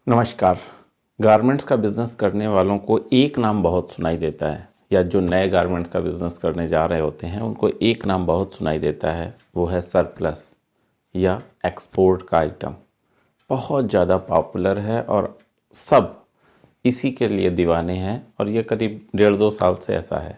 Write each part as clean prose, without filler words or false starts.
नमस्कार। गारमेंट्स का बिज़नेस करने वालों को एक नाम बहुत सुनाई देता है, या जो नए गारमेंट्स का बिज़नेस करने जा रहे होते हैं उनको एक नाम बहुत सुनाई देता है, वो है सरप्लस या एक्सपोर्ट का आइटम। बहुत ज़्यादा पॉपुलर है और सब इसी के लिए दीवाने हैं और ये करीब 1.5-2 साल से ऐसा है।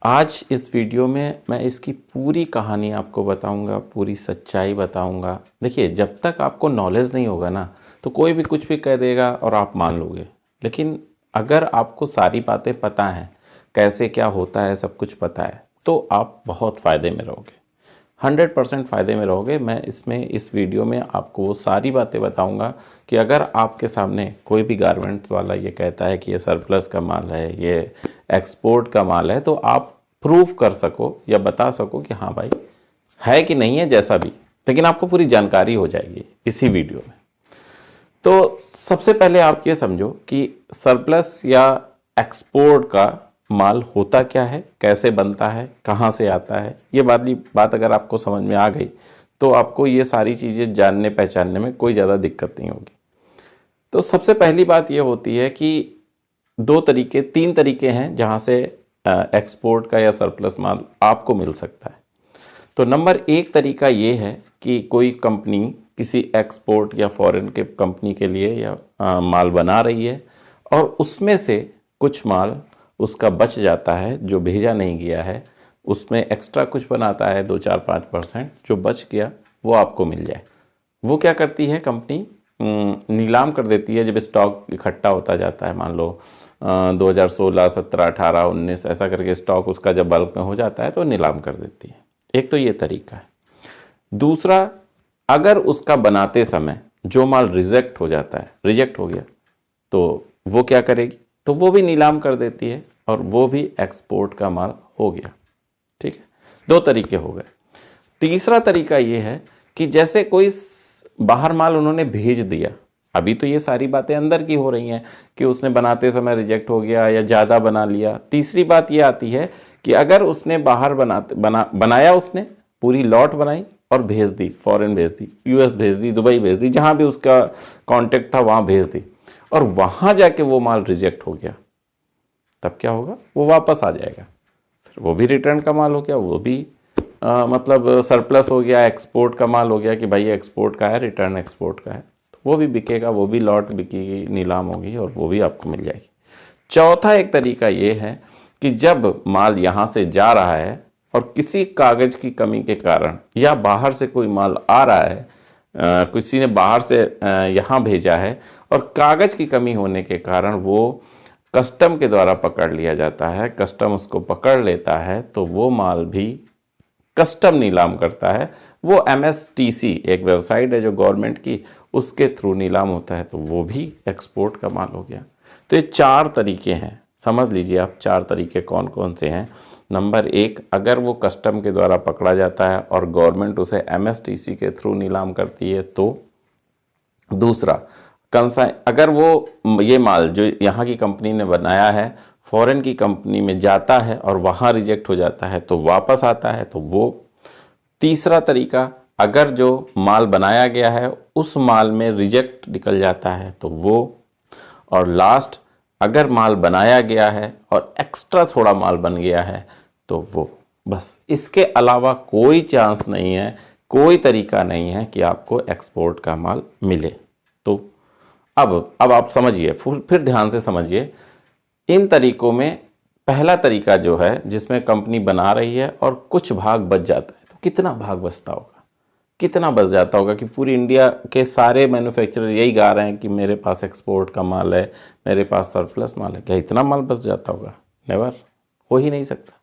आज इस वीडियो में मैं इसकी पूरी कहानी आपको बताऊंगा, पूरी सच्चाई बताऊंगा। देखिए, जब तक आपको नॉलेज नहीं होगा ना, तो कोई भी कुछ भी कह देगा और आप मान लोगे। लेकिन अगर आपको सारी बातें पता हैं, कैसे क्या होता है, सब कुछ पता है, तो आप बहुत फ़ायदे में रहोगे, 100% फ़ायदे में रहोगे। मैं इस वीडियो में आपको वो सारी बातें बताऊंगा कि अगर आपके सामने कोई भी गारमेंट्स वाला ये कहता है कि ये सरप्लस का माल है, ये एक्सपोर्ट का माल है, तो आप प्रूफ कर सको या बता सको कि हाँ भाई है कि नहीं है, जैसा भी, लेकिन आपको पूरी जानकारी हो जाएगी इसी वीडियो में। तो सबसे पहले आप ये समझो कि सरप्लस या एक्सपोर्ट का माल होता क्या है, कैसे बनता है, कहाँ से आता है। ये बात अगर आपको समझ में आ गई तो आपको ये सारी चीज़ें जानने पहचानने में कोई ज़्यादा दिक्कत नहीं होगी। तो सबसे पहली बात ये होती है कि 3 तरीके हैं जहाँ से एक्सपोर्ट का या सरप्लस माल आपको मिल सकता है। तो नंबर 1 तरीका ये है कि कोई कंपनी किसी एक्सपोर्ट या फॉरेन के कंपनी के लिए या माल बना रही है और उसमें से कुछ माल उसका बच जाता है जो भेजा नहीं गया है, उसमें एक्स्ट्रा कुछ बनाता है 2-4-5%, जो बच गया वो आपको मिल जाए। वो क्या करती है कंपनी, नीलाम कर देती है। जब स्टॉक इकट्ठा होता जाता है, मान लो 2016, 17, 18, 19 ऐसा करके स्टॉक उसका जब बल्क में हो जाता है तो नीलाम कर देती है। एक तो ये तरीका है। दूसरा, अगर उसका बनाते समय जो माल रिजेक्ट हो जाता है, रिजेक्ट हो गया, तो वो क्या करेगी, तो वो भी नीलाम कर देती है और वो भी एक्सपोर्ट का माल हो गया। ठीक है, 2 तरीके हो गए। तीसरा तरीका ये है कि जैसे कोई बाहर माल उन्होंने भेज दिया, अभी तो ये सारी बातें अंदर की हो रही हैं कि उसने बनाते समय रिजेक्ट हो गया या ज़्यादा बना लिया। तीसरी बात ये आती है कि अगर उसने बाहर बनाया, उसने पूरी लॉट बनाई और भेज दी, फॉरेन भेज दी, यूएस भेज दी, दुबई भेज दी, जहाँ भी उसका कॉन्टेक्ट था वहाँ भेज दी, और वहाँ जाके वो माल रिजेक्ट हो गया, तब क्या होगा, वो वापस आ जाएगा। फिर वो भी रिटर्न का माल हो गया, वो भी मतलब सरप्लस हो गया, एक्सपोर्ट का माल हो गया कि भाई एक्सपोर्ट का है, रिटर्न एक्सपोर्ट का है, तो वो भी बिकेगा, वो भी लॉट बिकेगी, नीलाम होगी और वो भी आपको मिल जाएगी। चौथा एक तरीका ये है कि जब माल यहाँ से जा रहा है और किसी कागज़ की कमी के कारण या बाहर से कोई माल आ रहा है, किसी ने बाहर से यहाँ भेजा है और कागज़ की कमी होने के कारण वो कस्टम के द्वारा पकड़ लिया जाता है, कस्टम उसको पकड़ लेता है, तो वो माल भी कस्टम नीलाम करता है। वो MSTC एक वेबसाइट है जो गवर्नमेंट की, उसके थ्रू नीलाम होता है, तो वो भी एक्सपोर्ट का माल हो गया। तो ये 4 तरीके हैं, समझ लीजिए आप 4 तरीके कौन कौन से हैं। नंबर 1, अगर वो कस्टम के द्वारा पकड़ा जाता है और गवर्नमेंट उसे MSTC के थ्रू नीलाम करती है तो। दूसरा, अगर वो ये माल जो यहाँ की कंपनी ने बनाया है फॉरेन की कंपनी में जाता है और वहाँ रिजेक्ट हो जाता है तो वापस आता है, तो वो। तीसरा तरीका, अगर जो माल बनाया गया है उस माल में रिजेक्ट निकल जाता है तो वो। और लास्ट, अगर माल बनाया गया है और एक्स्ट्रा थोड़ा माल बन गया है तो वो। बस इसके अलावा कोई चांस नहीं है, कोई तरीका नहीं है कि आपको एक्सपोर्ट का माल मिले। तो अब आप समझिए, फिर ध्यान से समझिए। इन तरीकों में पहला तरीका जो है जिसमें कंपनी बना रही है और कुछ भाग बच जाता है, तो कितना भाग बचता होगा, कितना बच जाता होगा कि पूरी इंडिया के सारे मैन्युफैक्चरर यही गा रहे हैं कि मेरे पास एक्सपोर्ट का माल है, मेरे पास सरप्लस माल है। क्या इतना माल बच जाता होगा? नेवर, हो ही नहीं सकता।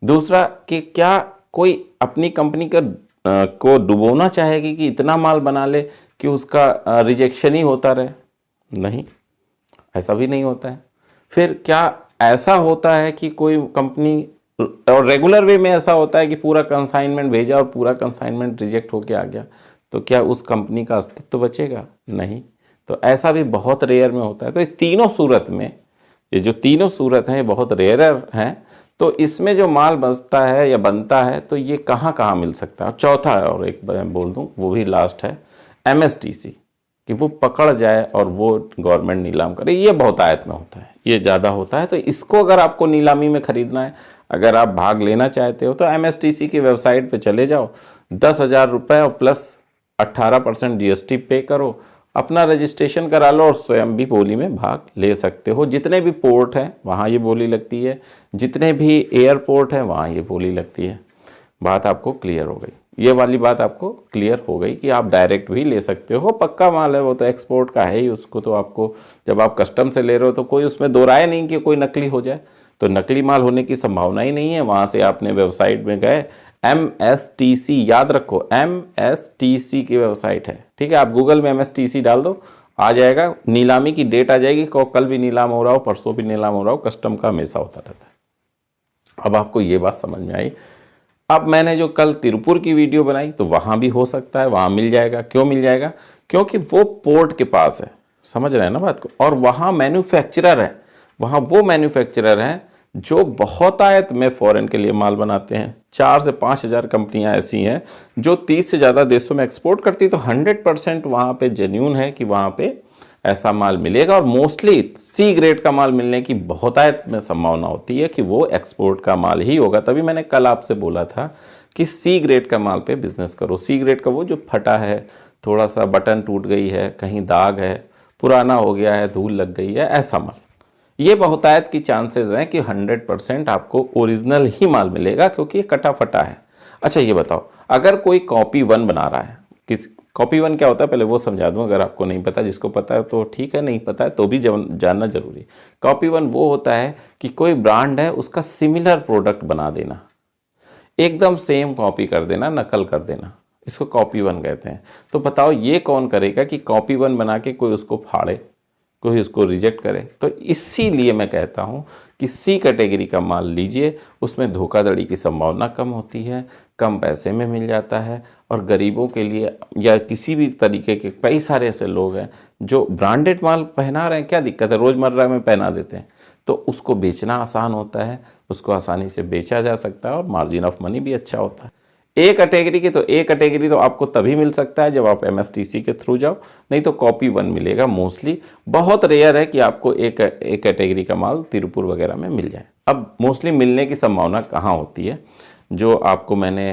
दूसरा कि क्या कोई अपनी कंपनी को डुबोना चाहेगी कि इतना माल बना ले कि उसका रिजेक्शन ही होता रहे? नहीं, ऐसा भी नहीं होता है। फिर क्या ऐसा होता है कि कोई कंपनी, और रेगुलर वे में ऐसा होता है कि पूरा कंसाइनमेंट भेजा और पूरा कंसाइनमेंट रिजेक्ट होके आ गया, तो क्या उस कंपनी का अस्तित्व बचेगा? नहीं। तो ऐसा भी बहुत रेयर में होता है। तो ये तीनों सूरत में, ये जो तीनों सूरत हैं ये बहुत रेयर हैं। तो इसमें जो माल बचता है या बनता है तो ये कहाँ कहाँ मिल सकता है? चौथा और एक मैं बोल दूँ, वो भी लास्ट है, MSTC कि वो पकड़ जाए और वो गवर्नमेंट नीलाम करे, ये बहुतायत में होता है, ये ज़्यादा होता है। तो इसको अगर आपको नीलामी में खरीदना है, अगर आप भाग लेना चाहते हो तो MSTC की वेबसाइट पे चले जाओ, 10,000 रुपये और प्लस 18% GST पे करो, अपना रजिस्ट्रेशन करा लो और स्वयं भी बोली में भाग ले सकते हो। जितने भी पोर्ट हैं वहाँ ये बोली लगती है, जितने भी एयरपोर्ट हैं वहाँ ये बोली लगती है। बात आपको क्लियर हो गई, ये वाली बात आपको क्लियर हो गई कि आप डायरेक्ट भी ले सकते हो, पक्का माल है वो तो एक्सपोर्ट का है ही, उसको तो आपको जब आप कस्टम से ले रहे हो तो कोई उसमें दो राय नहीं कि कोई नकली हो जाए, तो नकली माल होने की संभावना ही नहीं है। वहाँ से आपने वेबसाइट में गए, MSTC याद रखो, MSTC की वेबसाइट है, ठीक है। आप गूगल में MSTC डाल दो, आ जाएगा, नीलामी की डेट आ जाएगी, कल भी नीलाम हो रहा हो, परसों भी नीलाम हो रहा हो, कस्टम का हमेशा होता रहता है। अब आपको ये बात समझ में आई। अब मैंने जो कल तिरुपुर की वीडियो बनाई तो वहाँ भी हो सकता है, वहाँ मिल जाएगा। क्यों मिल जाएगा? क्योंकि वो पोर्ट के पास है, समझ रहे हैं ना बात को, और वहाँ मैन्युफैक्चरर है, वहाँ वो मैन्युफैक्चरर हैं जो बहुत आयत में फ़ॉरेन के लिए माल बनाते हैं। 4 से 5 हज़ार कंपनियां ऐसी हैं जो 30 से ज़्यादा देशों में एक्सपोर्ट करती, तो 100% वहाँ पे जेन्यून है कि वहाँ पे ऐसा माल मिलेगा, और मोस्टली C ग्रेड का माल मिलने की बहुत आयत में संभावना होती है कि वो एक्सपोर्ट का माल ही होगा। तभी मैंने कल आपसे बोला था कि C ग्रेड का माल पे बिजनेस करो। C ग्रेड का वो जो फटा है, थोड़ा सा बटन टूट गई है, कहीं दाग है, पुराना हो गया है, धूल लग गई है, ऐसा माल, ये बहुतायत की चांसेस हैं कि 100% आपको ओरिजिनल ही माल मिलेगा, क्योंकि ये कटा फटा है। अच्छा ये बताओ, अगर कोई कॉपी 1 बना रहा है, किस कॉपी 1 क्या होता है पहले वो समझा दूं, अगर आपको नहीं पता, जिसको पता है तो ठीक है, नहीं पता है तो भी जानना जरूरी। कॉपी 1 वो होता है कि कोई ब्रांड है उसका सिमिलर प्रोडक्ट बना देना, एकदम सेम कॉपी कर देना, नकल कर देना, इसको कॉपी 1 कहते हैं। तो बताओ ये कौन करेगा कि कॉपी 1 बना के कोई उसको फाड़े, कोई उसको रिजेक्ट करे? तो इसीलिए मैं कहता हूँ कि C कैटेगरी का माल लीजिए, उसमें धोखाधड़ी की संभावना कम होती है, कम पैसे में मिल जाता है, और गरीबों के लिए या किसी भी तरीके के कई सारे ऐसे लोग हैं जो ब्रांडेड माल पहना रहे हैं, क्या दिक्कत है, रोज़मर्रा में पहना देते हैं, तो उसको बेचना आसान होता है, उसको आसानी से बेचा जा सकता है, और मार्जिन ऑफ मनी भी अच्छा होता है। ए कैटेगरी तो आपको तभी मिल सकता है जब आप MSTC के थ्रू जाओ, नहीं तो कॉपी 1 मिलेगा मोस्टली। बहुत रेयर है कि आपको ए कैटेगरी का माल तिरुपुर वगैरह में मिल जाए। अब मोस्टली मिलने की संभावना कहाँ होती है? जो आपको मैंने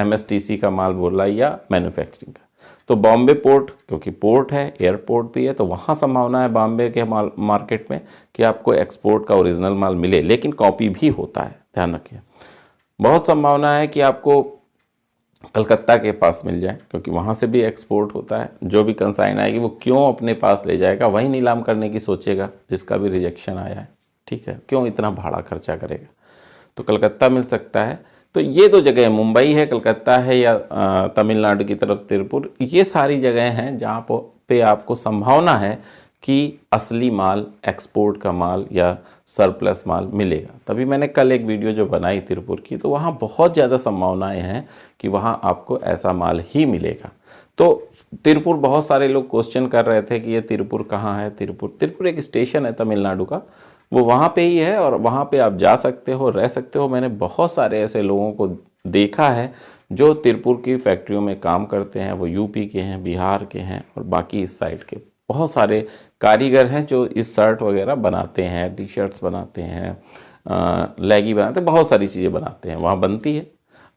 MSTC का माल बोला या मैन्युफैक्चरिंग का, तो बॉम्बे पोर्ट, क्योंकि पोर्ट है, एयरपोर्ट भी है, तो वहाँ संभावना है बॉम्बे के मार्केट में कि आपको एक्सपोर्ट का ओरिजिनल माल मिले, लेकिन कॉपी भी होता है, ध्यान रखिए। बहुत संभावना है कि आपको कलकत्ता के पास मिल जाए, क्योंकि वहाँ से भी एक्सपोर्ट होता है। जो भी कंसाइन आएगी वो क्यों अपने पास ले जाएगा, वही नीलाम करने की सोचेगा जिसका भी रिजेक्शन आया है, ठीक है, क्यों इतना भाड़ा खर्चा करेगा, तो कलकत्ता मिल सकता है। तो ये 2 जगह है, मुंबई है, कलकत्ता है, या तमिलनाडु की तरफ तिरुपुर, ये सारी जगह हैं जहाँ पे आपको संभावना है कि असली माल, एक्सपोर्ट का माल या सरप्लस माल मिलेगा। तभी मैंने कल एक वीडियो जो बनाई तिरुपुर की, तो वहाँ बहुत ज़्यादा संभावनाएं हैं कि वहाँ आपको ऐसा माल ही मिलेगा। तो तिरुपुर, बहुत सारे लोग क्वेश्चन कर रहे थे कि ये तिरुपुर कहाँ है। तिरुपुर एक स्टेशन है तमिलनाडु का, वो वहाँ पे ही है, और वहाँ पे आप जा सकते हो, रह सकते हो। मैंने बहुत सारे ऐसे लोगों को देखा है जो तिरुपुर की फैक्ट्रियों में काम करते हैं, वो यूपी के हैं, बिहार के हैं, और बाकी इस साइड के बहुत सारे कारीगर हैं जो इस शर्ट वगैरह बनाते हैं, टी शर्ट्स बनाते हैं, लेगी बनाते हैं, बहुत सारी चीज़ें बनाते हैं, वहाँ बनती है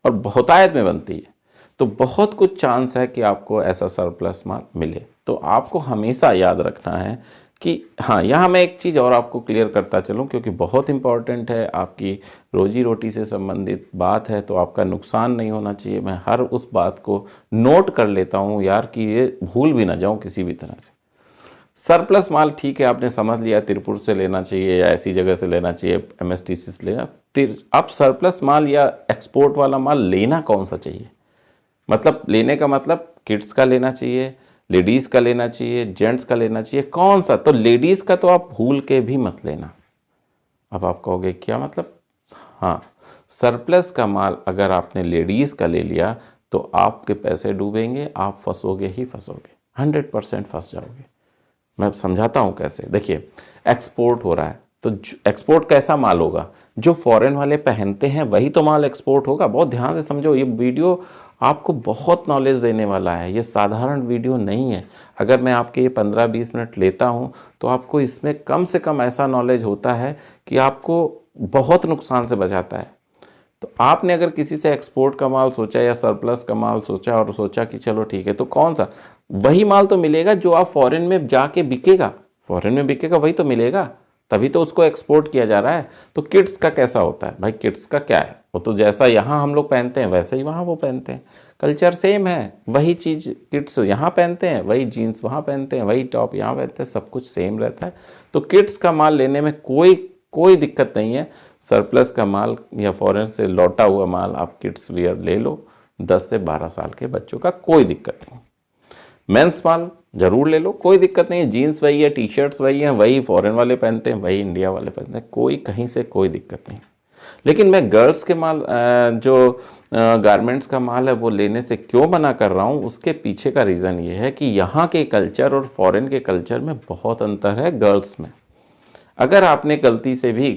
और बहुतायत में बनती है। तो बहुत कुछ चांस है कि आपको ऐसा सरप्लस माल मिले। तो आपको हमेशा याद रखना है कि हाँ, यहाँ मैं एक चीज़ और आपको क्लियर करता चलूँ, क्योंकि बहुत इंपॉर्टेंट है, आपकी रोजी रोटी से संबंधित बात है, तो आपका नुकसान नहीं होना चाहिए। मैं हर उस बात को नोट कर लेता हूँ यार, कि ये भूल भी ना जाऊँ किसी भी तरह से। सरप्लस माल ठीक है, आपने समझ लिया तिरुपुर से लेना चाहिए या ऐसी जगह से लेना चाहिए, MSTC से लेना। अब सरप्लस माल या एक्सपोर्ट वाला माल लेना कौन सा चाहिए, मतलब लेने का मतलब किड्स का लेना चाहिए, लेडीज़ का लेना चाहिए, जेंट्स का लेना चाहिए, कौन सा? तो लेडीज़ का तो आप भूल के भी मत लेना। अब आप कहोगे क्या मतलब? हाँ, सरप्लस का माल अगर आपने लेडीज़ का ले लिया तो आपके पैसे डूबेंगे, आप फंसोगे ही फंसोगे, 100% फंस जाओगे। मैं समझाता हूँ कैसे। देखिए, एक्सपोर्ट हो रहा है, तो एक्सपोर्ट कैसा माल होगा? जो फॉरेन वाले पहनते हैं वही तो माल एक्सपोर्ट होगा। बहुत ध्यान से समझो, ये वीडियो आपको बहुत नॉलेज देने वाला है। ये साधारण वीडियो नहीं है। अगर मैं आपके ये 15-20 मिनट लेता हूँ तो आपको इसमें कम से कम ऐसा नॉलेज होता है कि आपको बहुत नुकसान से बचाता है। तो आपने अगर किसी से एक्सपोर्ट का माल सोचा या सरप्लस का माल सोचा और सोचा कि चलो ठीक है, तो कौन सा, वही माल तो मिलेगा जो आप फॉरेन में जाके बिकेगा, फॉरेन में बिकेगा वही तो मिलेगा, तभी तो उसको एक्सपोर्ट किया जा रहा है। तो किड्स का कैसा होता है भाई, किड्स का क्या है, वो तो जैसा यहाँ हम लोग पहनते हैं वैसे ही वहाँ वो पहनते हैं, कल्चर सेम है, वही चीज़ किड्स यहाँ पहनते हैं, वही जीन्स वहाँ पहनते हैं, वही टॉप यहाँ पहनते हैं, सब कुछ सेम रहता है। तो किड्स का माल लेने में कोई दिक्कत नहीं है। सरप्लस का माल या फॉरेन से लौटा हुआ माल आप किड्स वियर ले लो, 10 से 12 साल के बच्चों का, कोई दिक्कत नहीं। मेंस माल जरूर ले लो, कोई दिक्कत नहीं है, जीन्स वही है, टी शर्ट्स वही हैं, वही फॉरेन वाले पहनते हैं, वही इंडिया वाले पहनते हैं, कोई कहीं से कोई दिक्कत नहीं। लेकिन मैं गर्ल्स के माल जो गारमेंट्स का माल है वो लेने से क्यों मना कर रहा हूँ, उसके पीछे का रीज़न ये है कि यहाँ के कल्चर और फॉरेन के कल्चर में बहुत अंतर है गर्ल्स में। अगर आपने गलती से भी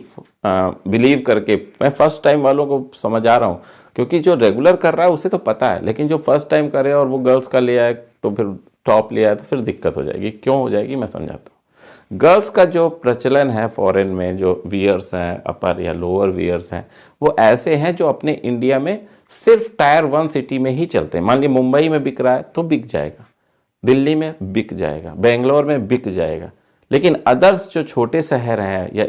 बिलीव करके, मैं फर्स्ट टाइम वालों को समझ आ रहा हूँ, क्योंकि जो रेगुलर कर रहा है उसे तो पता है, लेकिन जो फर्स्ट टाइम करे और वो गर्ल्स का ले आए तो फिर टॉप ले आए तो फिर दिक्कत हो जाएगी। क्यों हो जाएगी मैं समझाता हूँ। गर्ल्स का जो प्रचलन है फॉरेन में, जो वियर्स हैं अपर या लोअर वियर्स हैं, वो ऐसे हैं जो अपने इंडिया में सिर्फ टायर 1 सिटी में ही चलते हैं। मान लीजिए मुंबई में बिक रहा है तो बिक जाएगा, दिल्ली में बिक जाएगा, बेंगलोर में बिक जाएगा, लेकिन अदर्स जो छोटे शहर हैं या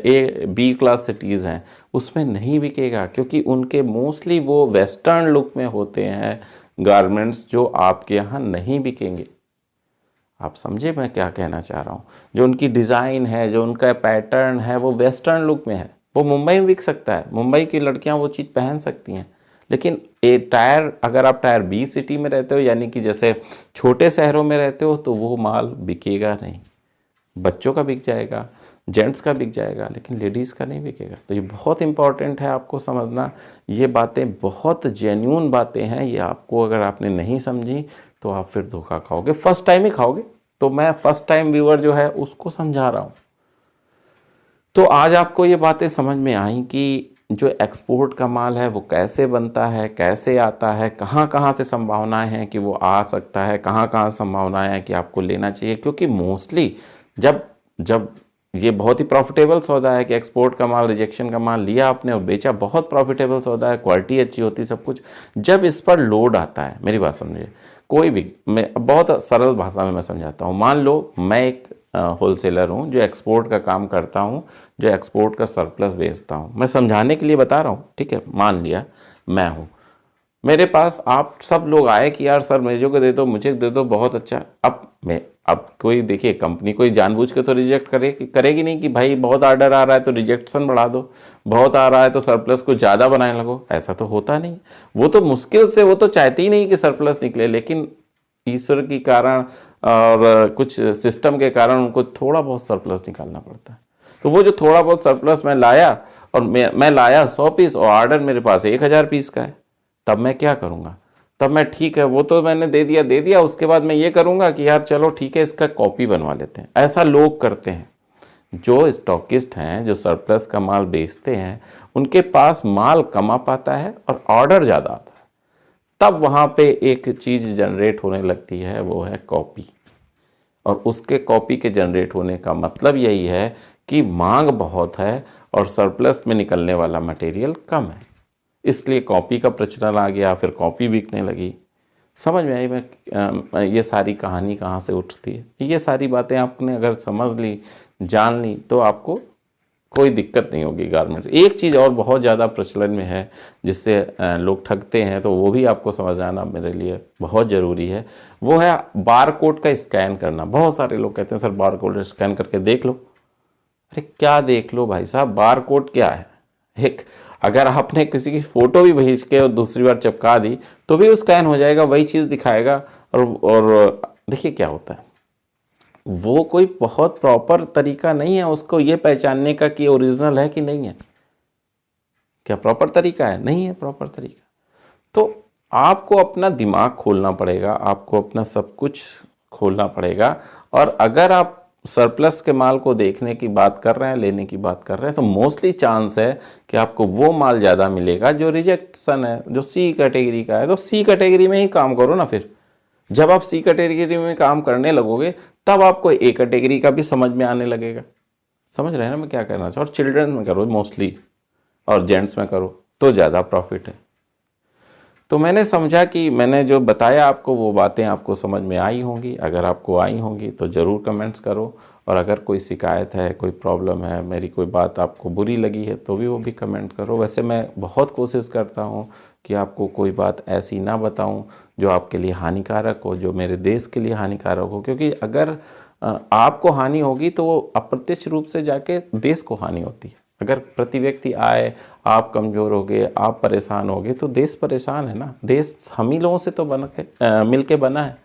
B क्लास सिटीज़ हैं उसमें नहीं बिकेगा, क्योंकि उनके मोस्टली वो वेस्टर्न लुक में होते हैं गारमेंट्स, जो आपके यहाँ नहीं बिकेंगे। आप समझे मैं क्या कहना चाह रहा हूँ। जो उनकी डिज़ाइन है, जो उनका पैटर्न है, वो वेस्टर्न लुक में है, वो मुंबई में बिक सकता है, मुंबई की लड़कियाँ वो चीज़ पहन सकती हैं। लेकिन अगर आप टायर B सिटी में रहते हो, यानी कि जैसे छोटे शहरों में रहते हो, तो वो माल बिकेगा नहीं। बच्चों का बिक जाएगा, जेंट्स का बिक जाएगा, लेकिन लेडीज़ का नहीं बिकेगा। तो ये बहुत इंपॉर्टेंट है आपको समझना। ये बातें बहुत जेन्युइन बातें हैं, ये आपको अगर आपने नहीं समझी तो आप फिर धोखा खाओगे, फर्स्ट टाइम ही खाओगे। तो मैं फर्स्ट टाइम व्यूअर जो है उसको समझा रहा हूँ। तो आज आपको ये बातें समझ में आई कि जो एक्सपोर्ट का माल है वो कैसे बनता है, कैसे आता है, कहाँ कहाँ से संभावनाएं हैं कि वो आ सकता है, कहाँ कहाँ संभावनाएं हैं कि आपको लेना चाहिए। क्योंकि मोस्टली जब ये बहुत ही प्रॉफिटेबल सौदा है कि एक्सपोर्ट का माल, रिजेक्शन का माल लिया आपने और बेचा, बहुत प्रॉफिटेबल सौदा है, क्वालिटी अच्छी होती है, सब कुछ। जब इस पर लोड आता है, मेरी बात समझिए, कोई भी, मैं बहुत सरल भाषा में मैं समझाता हूँ। मान लो मैं एक होलसेलर हूँ जो एक्सपोर्ट का काम करता हूँ, जो एक्सपोर्ट का सरप्लस बेचता हूँ, मैं समझाने के लिए बता रहा हूँ, ठीक है। मान लिया मैं हूँ, मेरे पास आप सब लोग आए कि यार सर मुझे को दे दो, मुझे दे दो, बहुत अच्छा। अब कोई देखिए, कंपनी कोई जानबूझ के तो रिजेक्ट करेगी नहीं कि भाई बहुत ऑर्डर आ रहा है तो रिजेक्शन बढ़ा दो, बहुत आ रहा है तो सरप्लस को ज़्यादा बनाने लगो, ऐसा तो होता नहीं। वो तो मुश्किल से, वो तो चाहती ही नहीं कि सरप्लस निकले, लेकिन ईश्वर के कारण और कुछ सिस्टम के कारण उनको थोड़ा बहुत सरप्लस निकालना पड़ता है। तो वो जो थोड़ा बहुत सरप्लस मैं लाया, और मैं लाया 100 पीस और ऑर्डर मेरे पास 1000 पीस का है, तब मैं क्या करूँगा? तब मैं, ठीक है वो तो मैंने दे दिया, उसके बाद मैं ये करूँगा कि यार चलो ठीक है इसका कॉपी बनवा लेते हैं। ऐसा लोग करते हैं, जो स्टॉकिस्ट हैं, जो सरप्लस का माल बेचते हैं, उनके पास माल कम आ पाता है और ऑर्डर ज़्यादा आता है। तब वहाँ पे एक चीज़ जनरेट होने लगती है, वो है कॉपी। और उसके कॉपी के जनरेट होने का मतलब यही है कि मांग बहुत है और सरप्लस में निकलने वाला मटेरियल कम है, इसलिए कॉपी का प्रचलन आ गया, फिर कॉपी बिकने लगी। समझ में आई मैं ये सारी कहानी कहाँ से उठती है? ये सारी बातें आपने अगर समझ ली, जान ली, तो आपको कोई दिक्कत नहीं होगी गारमेंट्स। एक चीज़ और बहुत ज़्यादा प्रचलन में है जिससे लोग ठगते हैं, तो वो भी आपको समझ आना मेरे लिए बहुत ज़रूरी है। वो है बार कोड का स्कैन करना। बहुत सारे लोग कहते हैं सर बार कोड स्कैन करके देख लो। अरे क्या देख लो भाई साहब, बार कोड क्या है? अगर आपने किसी की फ़ोटो भी भेज के और दूसरी बार चिपका दी तो भी वो स्कैन हो जाएगा, वही चीज़ दिखाएगा। और देखिए क्या होता है, वो कोई बहुत प्रॉपर तरीका नहीं है उसको ये पहचानने का कि ओरिजिनल है कि नहीं है। क्या प्रॉपर तरीका है? नहीं है प्रॉपर तरीका। तो आपको अपना दिमाग खोलना पड़ेगा, आपको अपना सब कुछ खोलना पड़ेगा। और अगर आप सरप्लस के माल को देखने की बात कर रहे हैं, लेने की बात कर रहे हैं, तो मोस्टली चांस है कि आपको वो माल ज़्यादा मिलेगा जो रिजेक्शन है, जो सी कैटेगरी का है। तो सी कैटेगरी में ही काम करो ना। फिर जब आप सी कैटेगरी में काम करने लगोगे तब आपको ए कैटेगरी का भी समझ में आने लगेगा। समझ रहे हैं ना मैं क्या कहना चाहूँ। और चिल्ड्रन में करो मोस्टली, और जेंट्स में करो तो ज़्यादा प्रॉफिट है। तो मैंने समझा कि मैंने जो बताया आपको वो बातें आपको समझ में आई होंगी। अगर आपको आई होंगी तो ज़रूर कमेंट्स करो, और अगर कोई शिकायत है, कोई प्रॉब्लम है, मेरी कोई बात आपको बुरी लगी है तो भी वो भी कमेंट करो। वैसे मैं बहुत कोशिश करता हूँ कि आपको कोई बात ऐसी ना बताऊँ जो आपके लिए हानिकारक हो, जो मेरे देश के लिए हानिकारक हो, क्योंकि अगर आपको हानि होगी तो वो अप्रत्यक्ष रूप से जाके देश को हानि होती है। अगर प्रति व्यक्ति आए, आप कमज़ोर हो गए, आप परेशान हो गए, तो देश परेशान है ना। देश हम ही लोगों से तो मिल के बना है।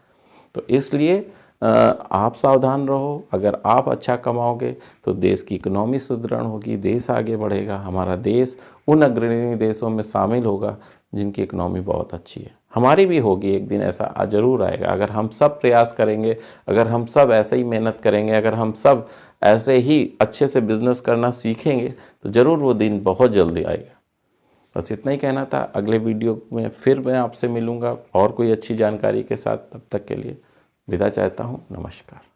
तो इसलिए आप सावधान रहो। अगर आप अच्छा कमाओगे तो देश की इकोनॉमी सुदृढ़ होगी, देश आगे बढ़ेगा, हमारा देश उन अग्रणी देशों में शामिल होगा जिनकी इकोनॉमी बहुत अच्छी है। हमारी भी होगी एक दिन, ऐसा ज़रूर आएगा। अगर हम सब प्रयास करेंगे, अगर हम सब ऐसे ही मेहनत करेंगे, अगर हम सब ऐसे ही अच्छे से बिजनेस करना सीखेंगे तो ज़रूर वो दिन बहुत जल्दी आएगा। बस इतना ही कहना था। अगले वीडियो में फिर मैं आपसे मिलूँगा और कोई अच्छी जानकारी के साथ। तब तक के लिए विदा चाहता हूँ। नमस्कार।